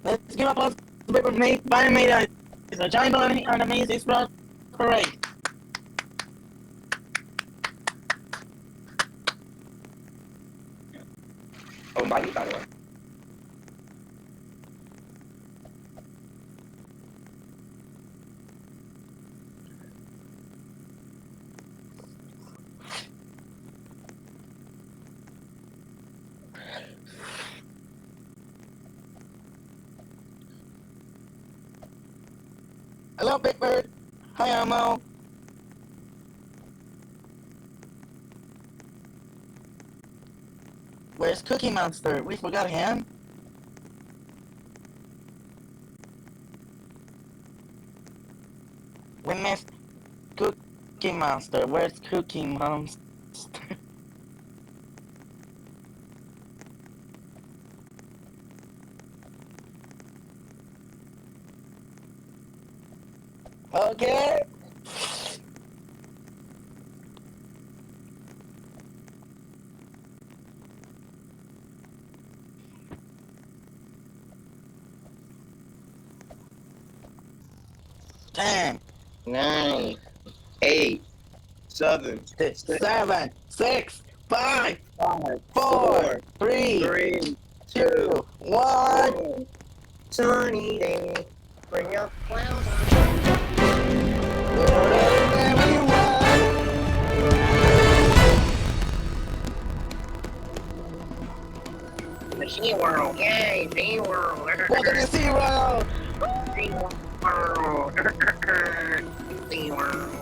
Let's give applause to paper made by made it's a giant balloon on the Maze Express Parade. Oh, by the way. Hello, Big Bird. Hi, Elmo. Where's Cookie Monster? We forgot him. We missed Cookie Monster. Where's Cookie Monster? Okay. Ten, 9, 8, 7, 7, 6, 5, 5, 4, 3, 3, 2, 1. Sunny day. Bring your clowns. The Sea World, yay, Sea World. Welcome to SeaWorld! Sea World. Sea World.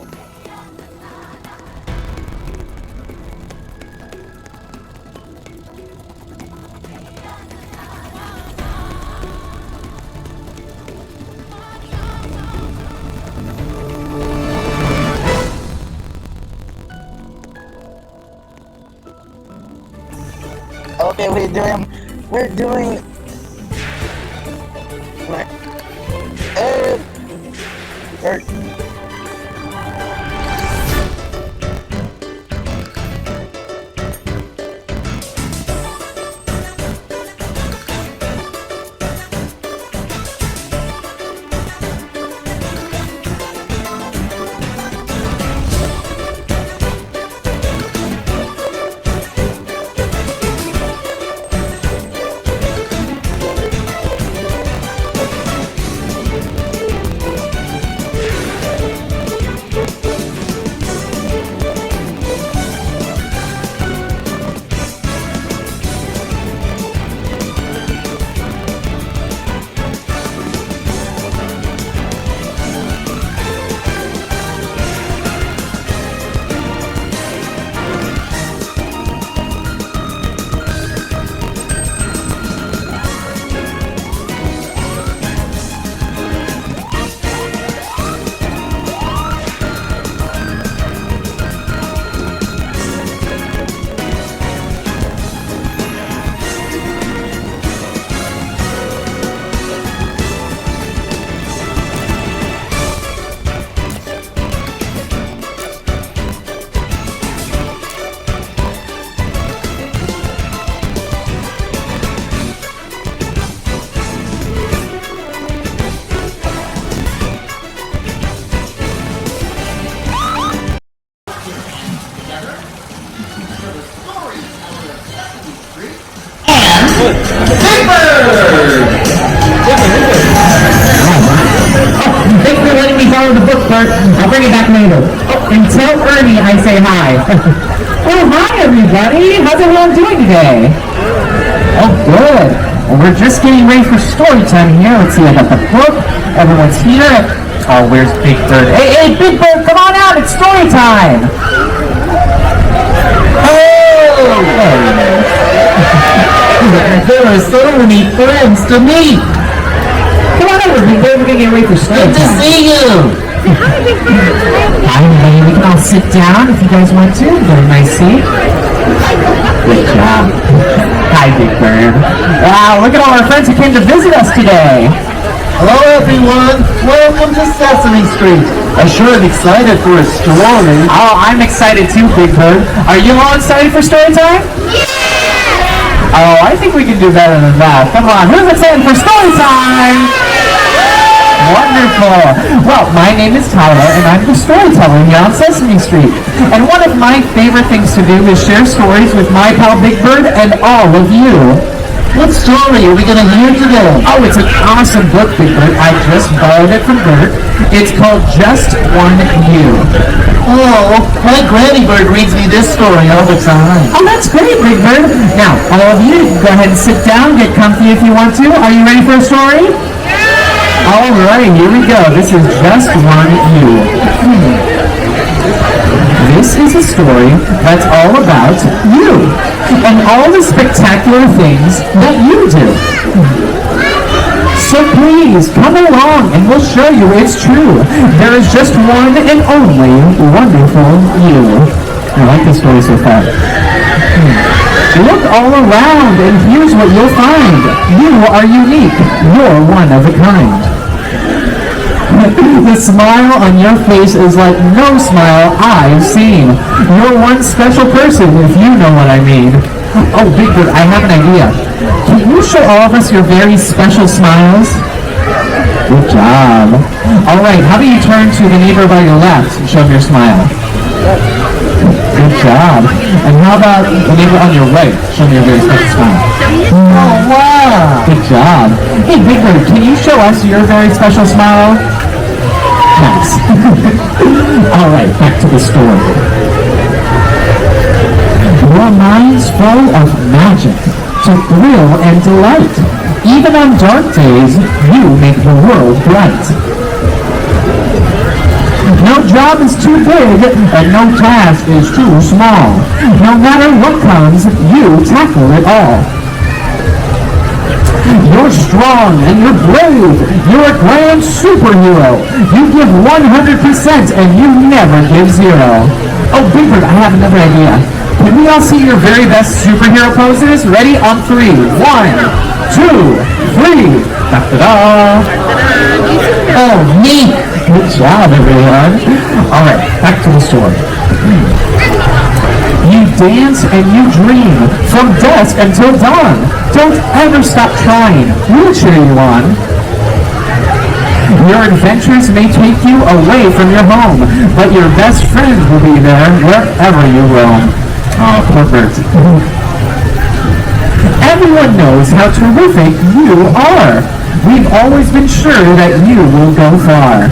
Okay, we're doing like Thanks for letting me borrow the book, Bart. I'll bring it back later. Oh, and tell Ernie I say hi. Oh, hi, everybody. How's everyone doing today? Oh, good. Well, we're just getting ready for story time here. Let's see, I got the book. Everyone's here. Oh, where's Big Bird? Hey, Big Bird, come on out. It's story time. Oh, there he is. There are so many friends to meet. Come on over, Big Bird. We're going to get ready for story time. Good to see you. Hi, everybody. We can all sit down if you guys want to. Get a nice seat. Good job. Hi, Big Bird. Wow, look at all our friends who came to visit us today. Hello everyone, welcome to Sesame Street. I sure am excited for a story. Oh, I'm excited too, Big Bird. Are you all excited for story time? Yeah! Oh, I think we can do better than that. Come on, who's excited for story time? Wonderful. Well, my name is Tyler, and I'm the storyteller here on Sesame Street. And one of my favorite things to do is share stories with my pal Big Bird and all of you. What story are we going to hear today? Oh, it's an awesome book, Big Bird. I just borrowed it from Bert. It's called Just One You. Oh, my Granny Bird reads me this story all the time. Oh, that's great, Big Bird. Now, all of you, go ahead and sit down, get comfy if you want to. Are you ready for a story? All right, here we go. This is Just One You. This is a story that's all about you and all the spectacular things that you do. So please, come along and we'll show you it's true. There is just one and only wonderful you. I like this story so far. Look all around and here's what you'll find. You are unique. You're one of a kind. The smile on your face is like no smile I've seen. You're one special person, if you know what I mean. Oh, Big Bird, I have an idea. Can you show all of us your very special smiles? Good job. All right, how about you turn to the neighbor by your left and show him your smile? Good job. And how about the neighbor on your right? Show me your very special smile. Oh, wow. Good job. Hey, Big Bird, can you show us your very special smile? Nice. All right, back to the story. Your mind's full of magic to thrill and delight. Even on dark days, you make the world bright. No job is too big, and no task is too small. No matter what comes, you tackle it all. You're strong and you're brave. You're a grand superhero. You give 100% and you never give zero. Oh, Big Bird, I have another idea. Can we all see your very best superhero poses? Ready? On 3. 1, 2, 3. Da-da-da. Oh, neat. Good job, everyone. All right, back to the story. You dance and you dream from dusk until dawn. Don't ever stop trying. We'll cheer you on. Your adventures may take you away from your home, but your best friend will be there wherever you roam. Oh, poor Bert. Everyone knows how terrific you are. We've always been sure that you will go far.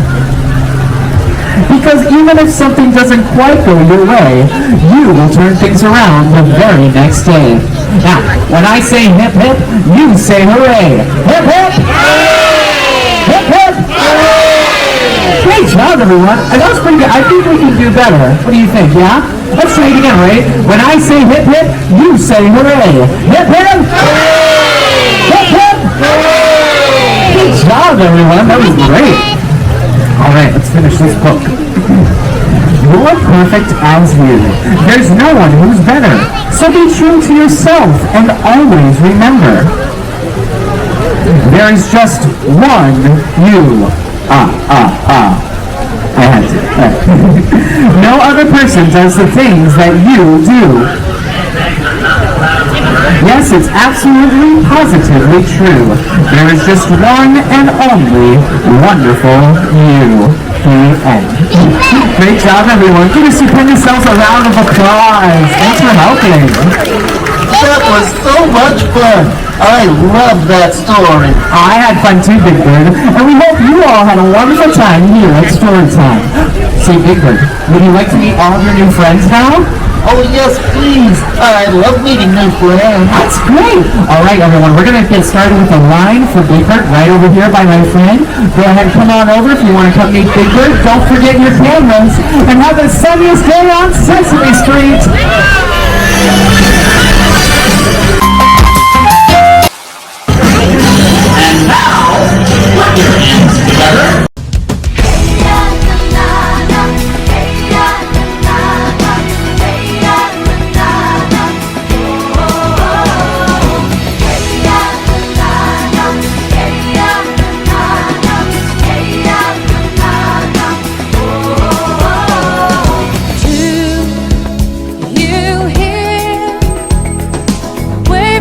Because even if something doesn't quite go your way, you will turn things around the very next day. Now, when I say hip hip, you say hooray. Hip hip! Hip hip! Great job, everyone. That was pretty good. I think we can do better. What do you think, yeah? Let's try it again, right? When I say hip hip, you say hooray. Hip hip! Hip hip! Good job, everyone. That was great. All right, let's finish this book. You're perfect as you. There's no one who's better. So be true to yourself and always remember. There is just one you. I had to. No other person does the things that you do. Yes, it's absolutely, positively true. There is just one and only wonderful you. The end. Great job, everyone. Give us yourselves a round of applause. Thanks for helping. That was so much fun. I love that story. I had fun too, Big Bird. And we hope you all had a wonderful time here at Storytime. Say, Big Bird, would you like to meet all of your new friends now? Oh, yes, please. I love meeting new friends. That's great. All right, everyone, we're going to get started with a line for Big Bird right over here by my friend. Go ahead and come on over if you want to come meet Big Bird. Don't forget your cameras. And have the sunniest day on Sesame Street. And now, put your hands together. Where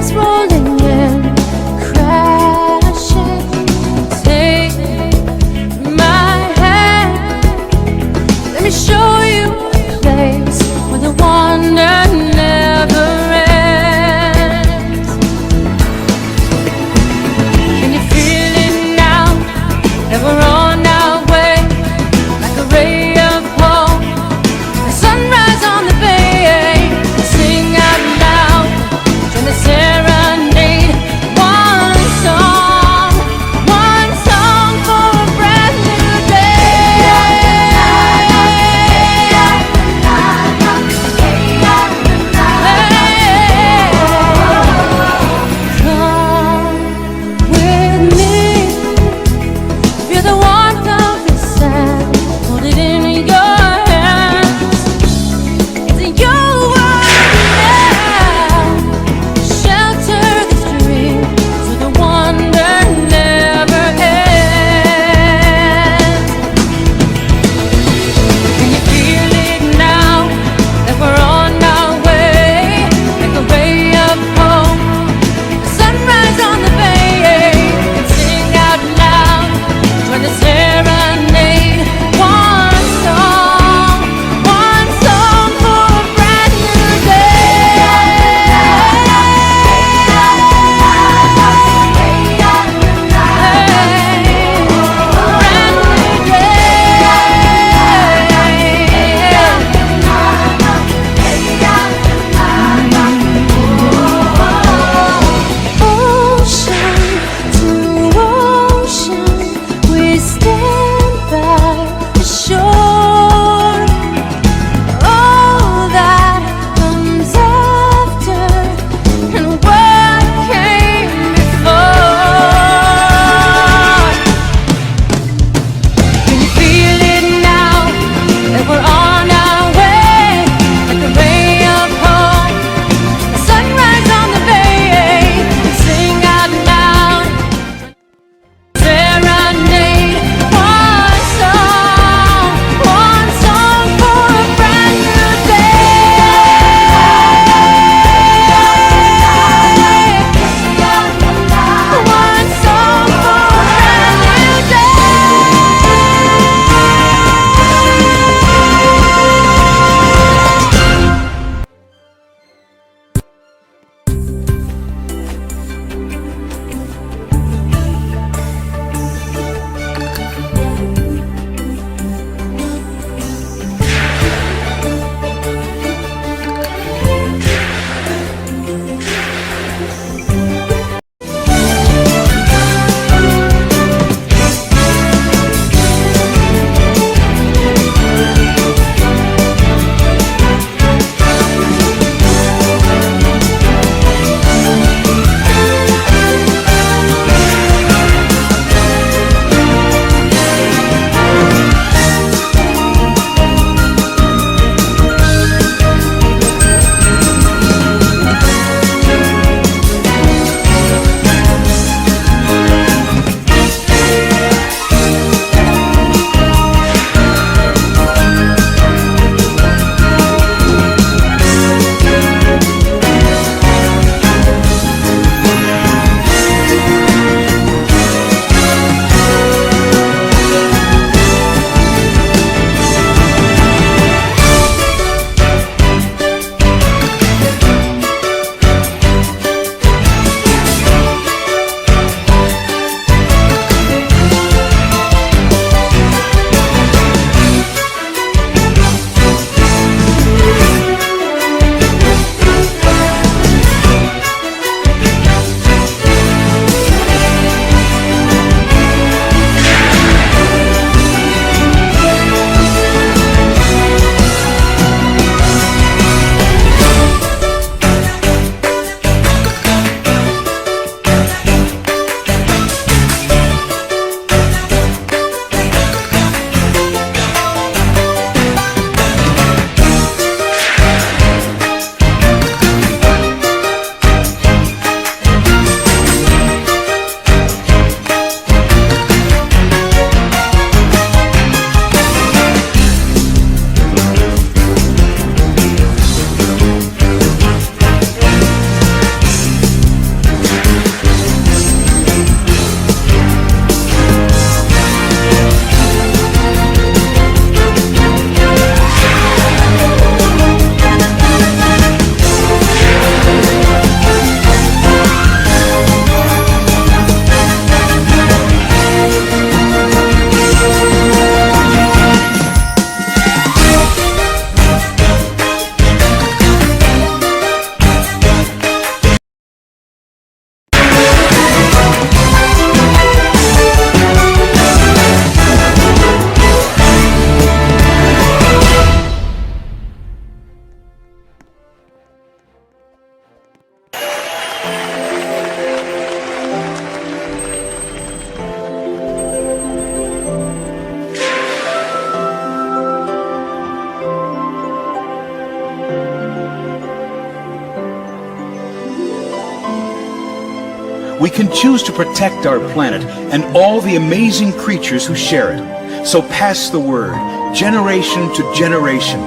we can choose to protect our planet and all the amazing creatures who share it. So pass the word, generation to generation.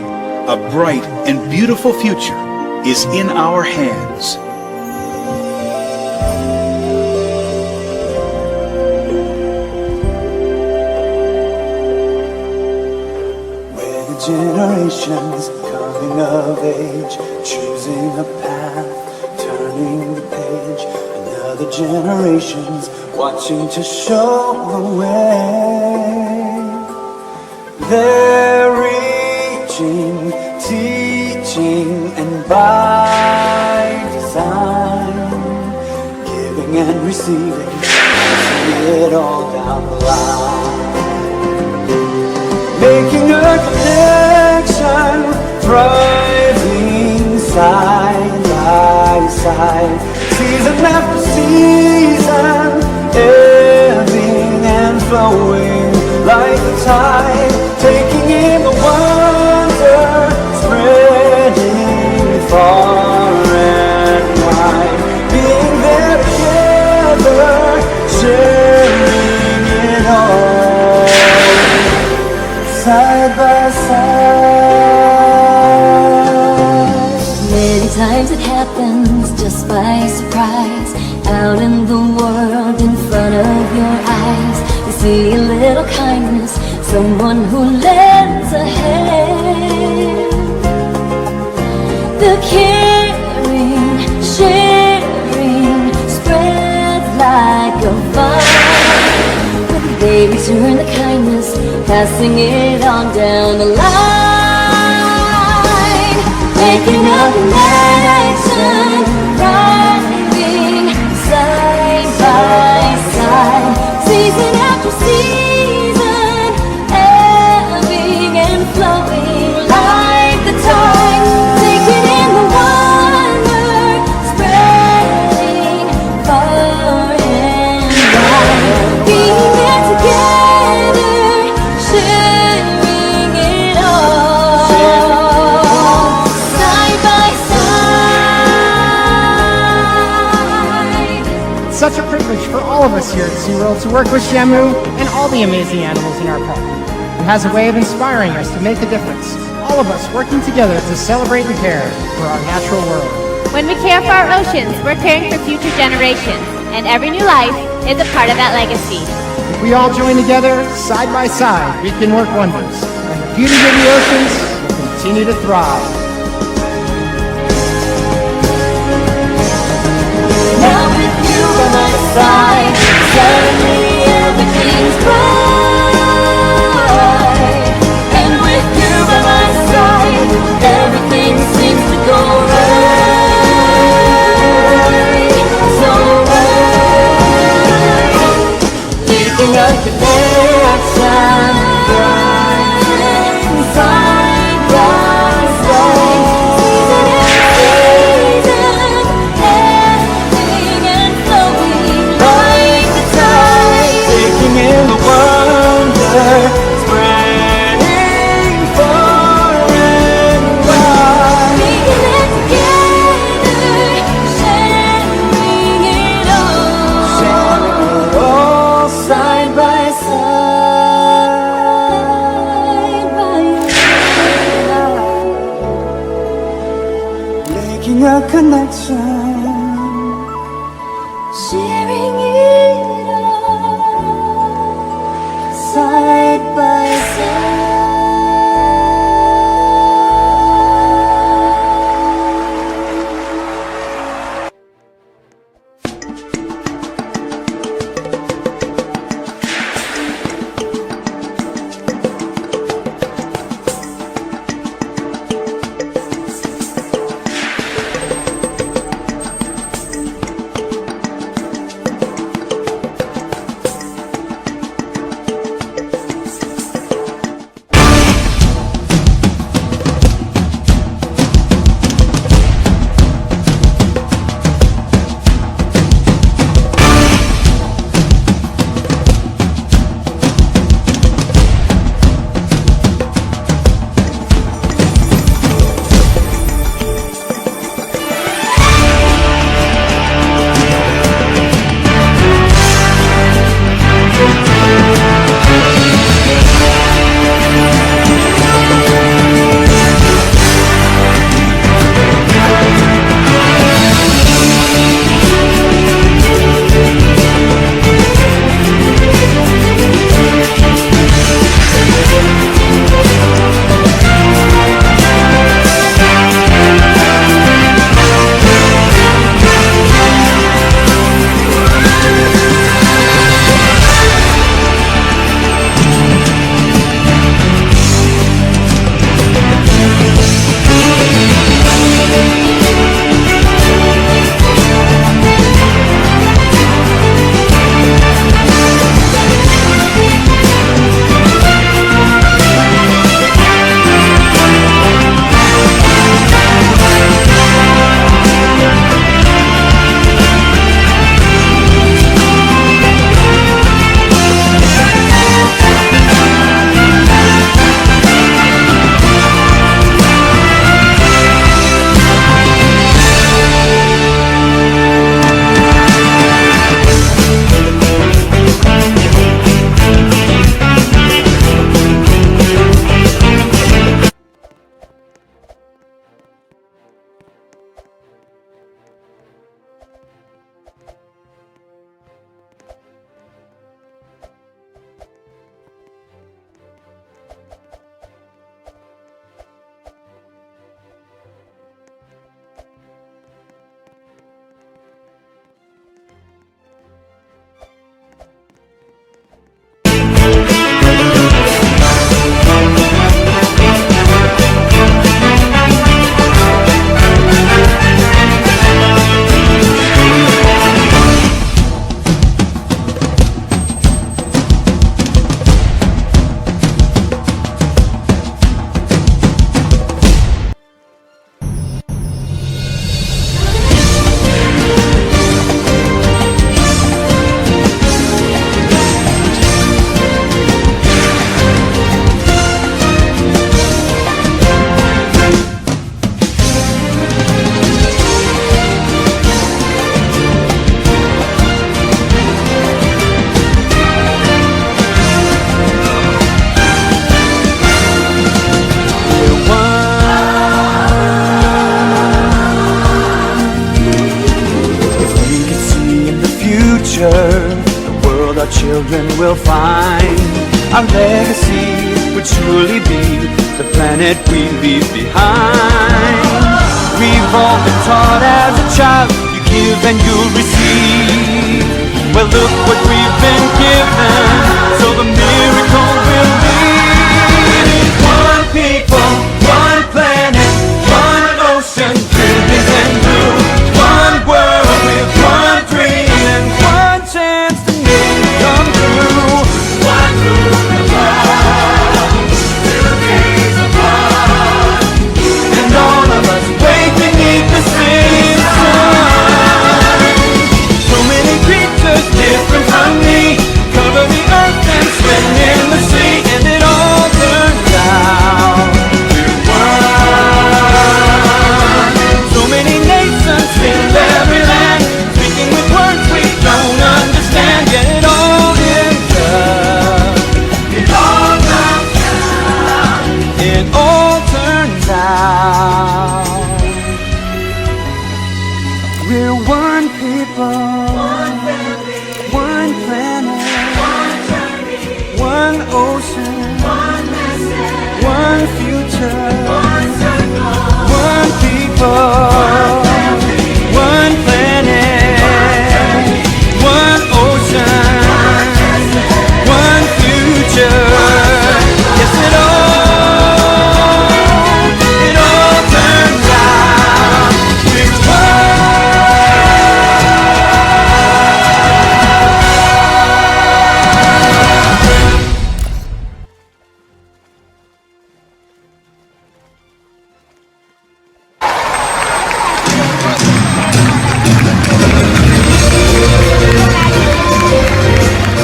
A bright and beautiful future is in our hands. We're the generations coming of age, choosing a path, turning the page. Another generation's watching to show the way. They're reaching, teaching, and by design, giving and receiving, see it all down the line. Making a connection, thriving side by side, season after season, ebbing and flowing like the tide, taking in the wonder, spreading far and wide, being there together, sharing it all, side by side. Many times it happens just by surprise, out in the world in front of your eyes. You see a little kindness, someone who lends a hand. The caring, sharing spreads like a fire. With the babies turn the kindness, passing it on down the line. Making a connection, thriving side by side, season after season, ebbing and flowing like the tide, taking in the wonder, spreading far and wide, being there together, sharing it all, side by side. Such a privilege for all of us here at SeaWorld to work with Shamu and all the amazing animals in our park, who has a way of inspiring us to make a difference. All of us working together to celebrate and care for our natural world. When we care for our oceans, we're caring for future generations, and every new life is a part of that legacy. If we all join together, side by side, we can work wonders, and the beauty of the oceans will continue to thrive. Now with you by my side, suddenly everything's bright. And with you by my side, everything seems to go right. So right, making a connection, thriving side by side, season after season, ebbing and flowing like the tide, Taking in the wonder, spreading far and wide. making it together, sharing it all, All side by side by side, making a connection. sharing it all, side by side. world our children will find. Our legacy would surely be the planet we leave behind. We've all been taught as a child, you give and you'll receive. Well, look what we've been given, so the miracle will be. One people, one planet, one ocean, brilliant and blue. One world with one dream and one chance to make it come true. One rule of love, two days apart, and all of us wait beneath the same sun. So many creatures different from me, cover the earth and swim in the sea, and it all turns out we're one. So many nations fill every land, speaking with words we don't understand, yet it all ends up. It all comes out. It all turns out we're one people, one planet, one ocean, one future, one people, one planet, one ocean, one future. Yes, it all turns out we're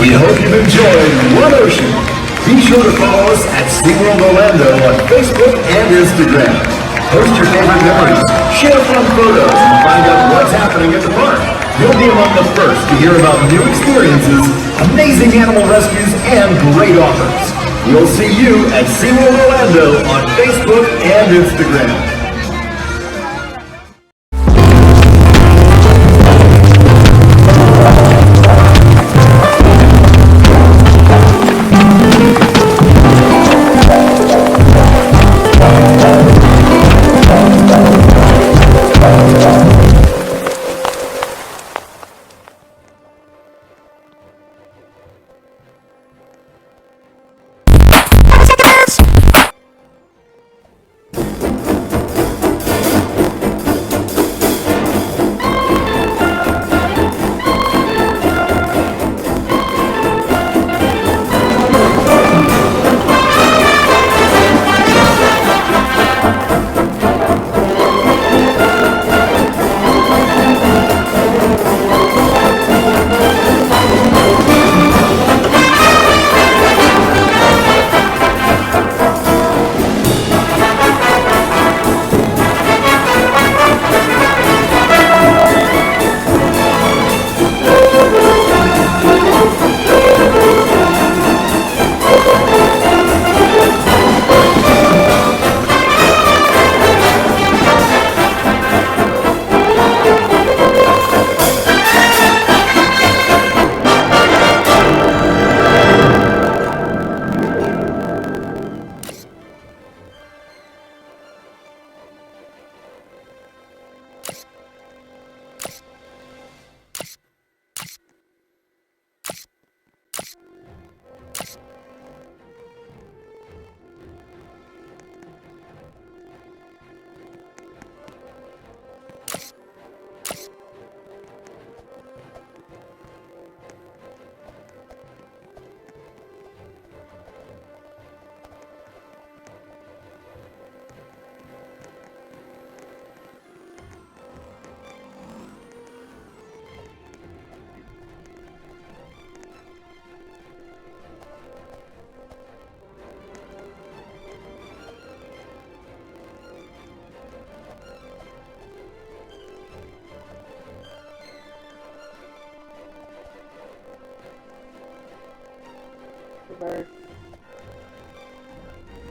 We hope you've enjoyed One Ocean. Be sure to follow us at SeaWorld Orlando on Facebook and Instagram. Post your favorite memories, share fun photos, and find out what's happening at the park. You'll be among the first to hear about new experiences, amazing animal rescues, and great offers. We'll see you at SeaWorld Orlando on Facebook and Instagram.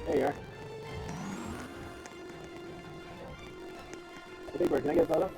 There you are. Hey, Big Bird, can I get a photo?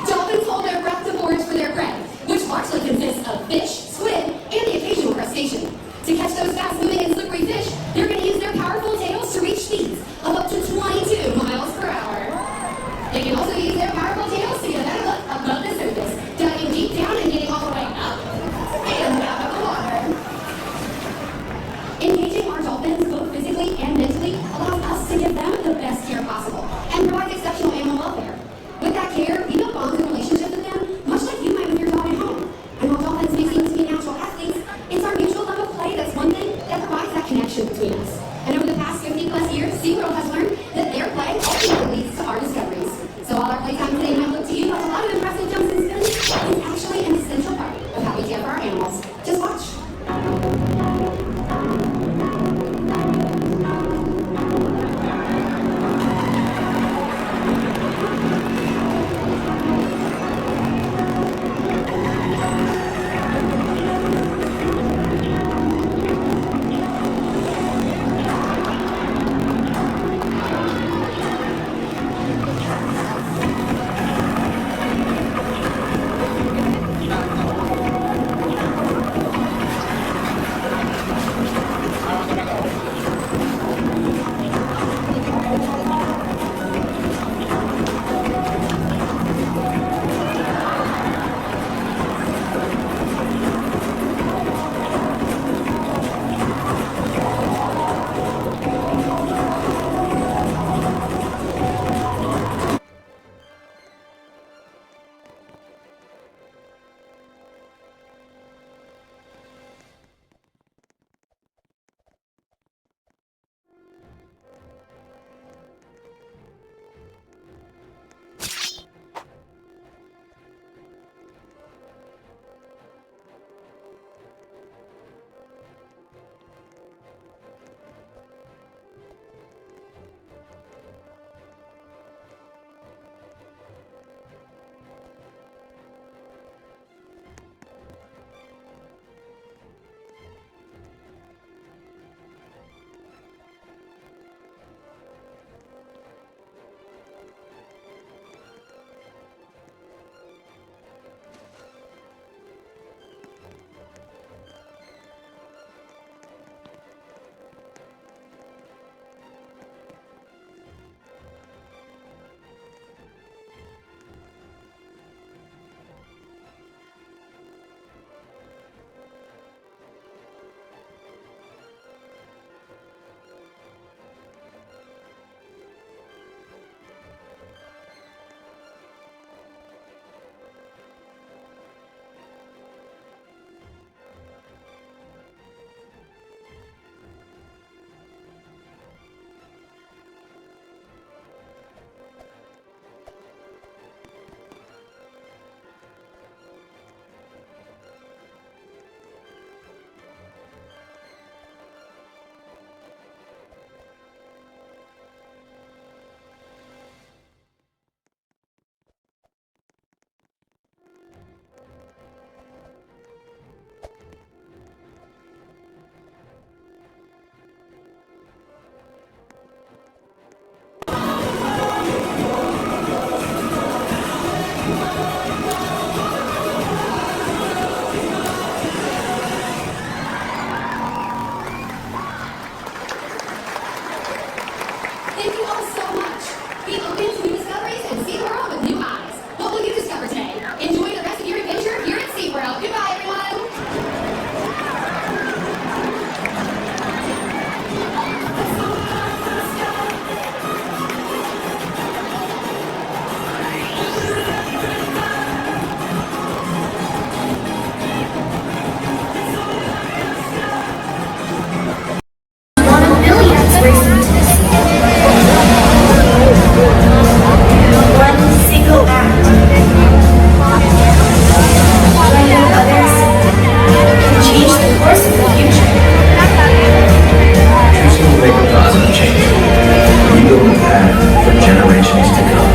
Dolphins hold their breath to forage for their prey, which largely consists of fish, squid, and the occasional crustacean. To catch those fast-moving and slippery fish, they're going to use their powerful tails to reach speeds of up to 22 miles per hour. They can also use their powerful tails to get a better look above the surface, diving deep down and getting all the way up and out of the water. Engaging our dolphins both physically and mentally allows us to give them the best care possible and provide exceptional animal welfare. With that care, we build bonds and relationships with them, much like you might with your dog at home. And while dolphins may seem to be natural athletes, it's our mutual love of play that's one thing that provides that connection between us. And over the past 50 plus years, SeaWorld has learned that their play ultimately leads to our discoveries. So while our playtime today might look to you like a lot of impressive jumps and spins, it's actually an essential part of how we care for our animals. Just watch. Thank you all so much. Be open to new discoveries and see the world with new eyes. What will you discover today? Enjoy the rest of your adventure here at SeaWorld. Goodbye, everyone. One of millions racing to the sea. One single act by others can change the course of the future. Choosing to make a positive change. We build a path for generations to come.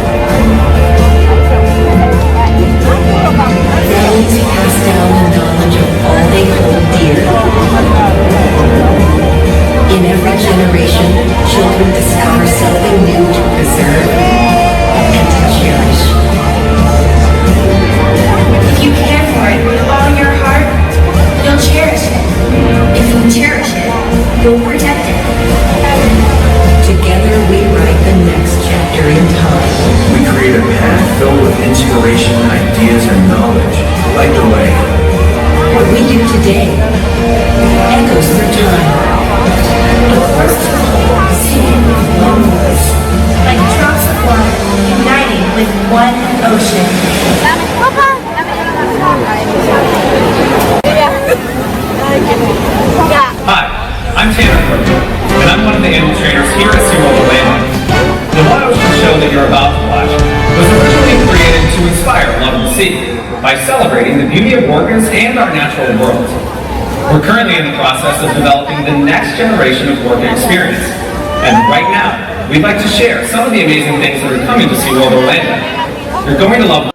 Families pass down the knowledge of all they hold dear. In every generation, children discover something that you're about to watch was originally created to inspire love of the sea by celebrating the beauty of orcas and our natural world. We're currently in the process of developing the next generation of orca experience. And right now, we'd like to share some of the amazing things that are coming to SeaWorld Orlando. You're going to love